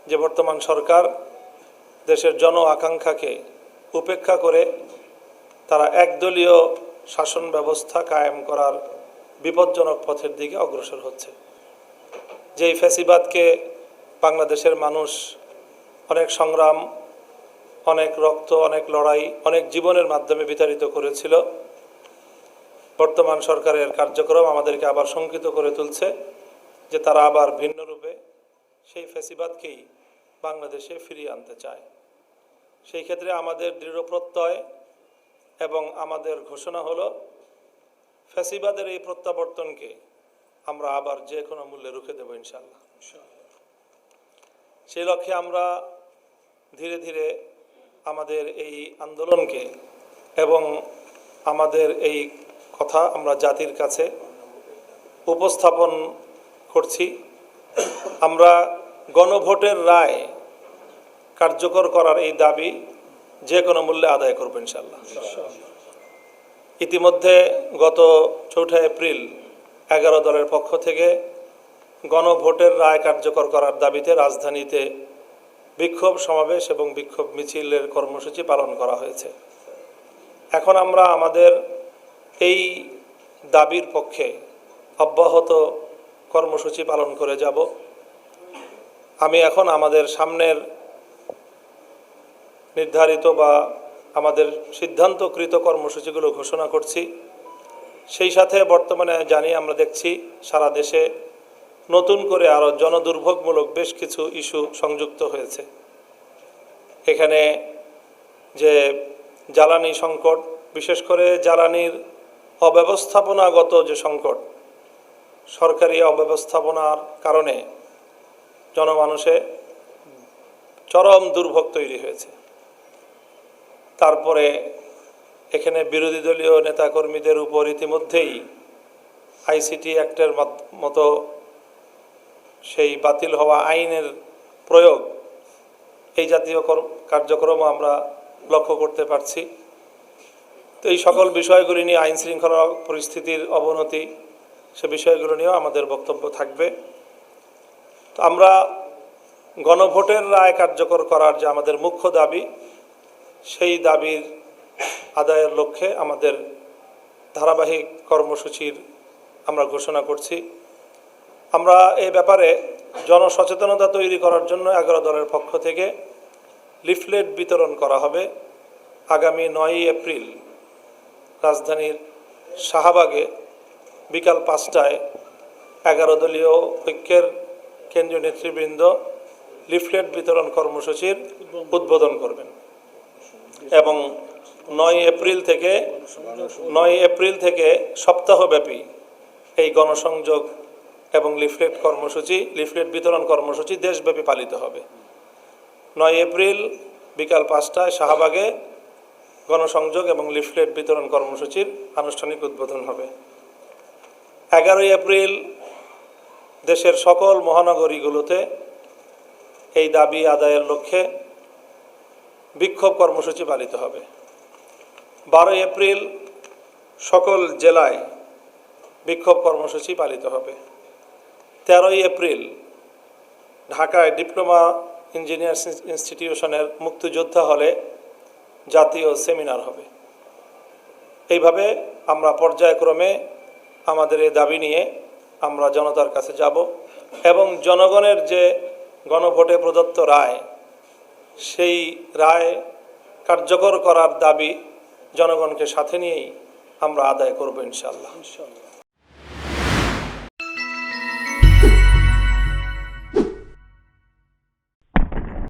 যে বর্তমান সরকার দেশের জন আকাঙ্ক্ষাকে উপেক্ষা করে তারা একদলীয় শাসন ব্যবস্থা কায়েম করার বিপজ্জনক পথের দিকে অগ্রসর হচ্ছে। যেই ফ্যাসিবাদকে বাংলাদেশের মানুষ অনেক সংগ্রাম, অনেক রক্ত, অনেক লড়াই, অনেক জীবনের মাধ্যমে বিতাড়িত করেছিল, বর্তমান সরকারের কার্যক্রম আমাদেরকে আবার শঙ্কিত করে তুলছে যে তারা আবার ভিন্ন রূপে সেই ফ্যাসিবাদকেই বাংলাদেশে ফিরিয়ে আনতে চায়। সেই ক্ষেত্রে আমাদের দৃঢ় প্রত্যয় এবং আমাদের ঘোষণা হলো ফ্যাসিবাদের এই প্রত্যাবর্তনকে আমরা আবার যে কোনো মূল্যে রুখে দেব ইনশাআল্লাহ। সেই লক্ষ্যে আমরা ধীরে ধীরে আমাদের এই আন্দোলনকে এবং আমাদের এই কথা আমরা জাতির কাছে উপস্থাপন করছি। আমরা গণভোটের রায় কার্যকর করার এই দাবি যে কোনো মূল্যে আদায় করব ইনশাআল্লাহ। ইতিমধ্যে গত 4 এপ্রিল 11 দলের পক্ষ থেকে গণভোটের রায় কার্যকর করার দাবিতে রাজধানীতে বিক্ষোভ সমাবেশ এবং বিক্ষোভ মিছিলের কর্মসূচি পালন করা হয়েছে। এখন আমরা আমাদের এই দাবির পক্ষে অব্যাহত কর্মসূচি পালন করে যাব। আমি এখন আমাদের সামনের নির্ধারিত বা আমাদের সিদ্ধান্তকৃত কর্মসূচিগুলো ঘোষণা করছি। সেই সাথে বর্তমানে আমরা দেখছি সারা দেশে নতুন করে আরও জনদুর্ভোগমূলক বেশ কিছু ইস্যু সংযুক্ত হয়েছে। এখানে যে জ্বালানি সংকট, বিশেষ করে জ্বালানির অব্যবস্থাপনাগত যে সংকট, সরকারি অব্যবস্থাপনার কারণে জনমানুষে চরম দুর্ভোগ তৈরি হয়েছে। তারপরে এখানে বিরোধী দলীয় নেতাকর্মীদের উপর ইতিমধ্যেই আইসিটি অ্যাক্টের মতো সেই বাতিল হওয়া আইনের প্রয়োগ, এই জাতীয় কার্যক্রমও আমরা লক্ষ্য করতে পারছি। তো এই সকল বিষয়গুলি নিয়ে আইন শৃঙ্খলা পরিস্থিতির অবনতি, সে বিষয়গুলো নিয়েও আমাদের বক্তব্য থাকবে। তো আমরা গণভোটের রায় কার্যকর করার যে আমাদের মুখ্য দাবি, সেই দাবির আদায়ের লক্ষ্যে আমাদের ধারাবাহিক কর্মসূচির আমরা ঘোষণা করছি। আমরা এই ব্যাপারে জনসচেতনতা তৈরি করার জন্য 11 দলের পক্ষ থেকে লিফলেট বিতরণ করা হবে। আগামী 9 এপ্রিল রাজধানীর শাহবাগে বিকাল 5টায় 11 দলীয় ঐক্যের কেন্দ্রীয় নেতৃবৃন্দ লিফলেট বিতরণ কর্মসূচির উদ্বোধন করবেন এবং 9 এপ্রিল থেকে সপ্তাহব্যাপী এই গণসংযোগ এবং লিফলেট বিতরণ কর্মসূচি দেশব্যাপী পালিত হবে। 9 এপ্রিল বিকাল 5টায় শাহবাগে গণসংযোগ এবং লিফলেট বিতরণ কর্মসূচির আনুষ্ঠানিক উদ্বোধন হবে। 11 এপ্রিল দেশের সকল মহানগরীগুলোতে এই দাবি আদায়ের লক্ষ্যে বিক্ষোভ কর্মসূচি পালিত হবে। 12 এপ্রিল সকল জেলায় বিক্ষোভ কর্মসূচি পালিত হবে। 13 এপ্রিল ঢাকায় ডিপ্লোমা ইঞ্জিনিয়ার্স ইনস্টিটিউশনের মুক্তিযোদ্ধা হলে জাতীয় সেমিনার হবে। এইভাবে আমরা পর্যায়ক্রমে আমাদের এই দাবি নিয়ে আমরা জনতার কাছে যাব এবং জনগণের যে গণভোটে প্রদত্ত রায়, সেই রায় কার্যকর করার দাবি জনগণকে সাথে নিয়েই আমরা আদায় করব ইনশাআল্লাহ।